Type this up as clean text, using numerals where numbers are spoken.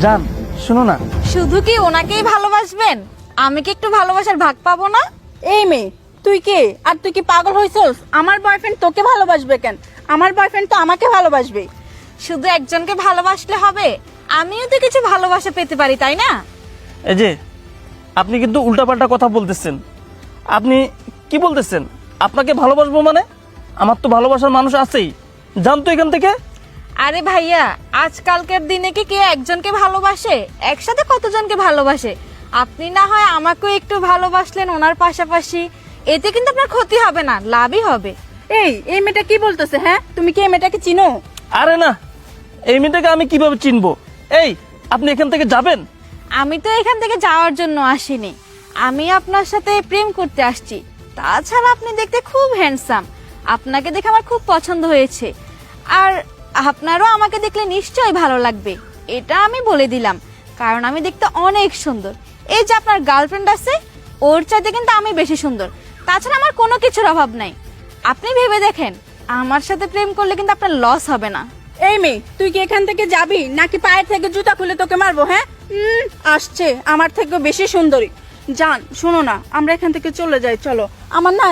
জান শুনো না। শুধু কি ওনাকেই ভালোবাসবেন? আমি কি একটু ভালোবাসার ভাগ পাবো না? এই মেয়ে, তুই কে? আর তুই কি পাগল হইছস? আমার বয়ফ্রেন্ড তোকে ভালোবাসবে কেন? আমার বয়ফ্রেন্ড তো আমাকে ভালোবাসবে। শুধু একজনকে ভালোবাসলে হবে? আমিও তো কিছু ভালোবাসা পেতে পারি, তাই না? এই যে আপনি কিন্তু উল্টাপাল্টা কথা বলতেছেন। আপনি কি বলতেছেন? আপনাকে ভালোবাসবো মানে? আমার তো ভালোবাসার মানুষ আছেই। জান তো এখান থেকে। আরে ভাইয়া, আজকালকার দিনে কি কেউ একজনকে ভালোবাসে? একসাথে কতজনকে ভালোবাসে? আপনি না হয় আমাকেও একটু ভালোবাসলেন ওনার পাশাপাশি, এতে কিন্তু আপনার ক্ষতি হবে না, লাভই হবে। এই মেয়েটা কি বলতেছে? হ্যাঁ, তুমি কি এই মেয়েটাকে চিনো? আরে না, এই মেয়েটাকে আমি কিভাবে চিনবো? এই আপনি এখান থেকে যাবেন। আমি তো এখান থেকে যাওয়ার জন্য আসিনি, আমি আপনার সাথে প্রেম করতে আসছি। তাছাড়া আপনি দেখতে খুব হ্যান্ডসাম, আপনাকে দেখে আমার খুব পছন্দ হয়েছে। আর আপনারও আমাকে দেখলে নিশ্চয়ই ভালো লাগবে, এটা আমি বলে দিলাম, কারণ আমি দেখতে অনেক সুন্দর। এই যে আপনার গার্লফ্রেন্ড আছে, ওর চাইতে কিন্তু আমি বেশি সুন্দর। তাছাড়া আমার কোনো কিছুর অভাব নাই। আপনি ভেবে দেখেন, আমার সাথে প্রেম করলে কিন্তু আপনার লস হবে না। এই মেয়ে, তুই কি এখান থেকে যাবি নাকি পায়ের থেকে জুতা খুলে তোকে মারবো? হ্যাঁ, আসছে আমার থেকেও বেশি সুন্দরী। জান শোনো না, আমরা এখান থেকে চলে যাই, চলো। আমার না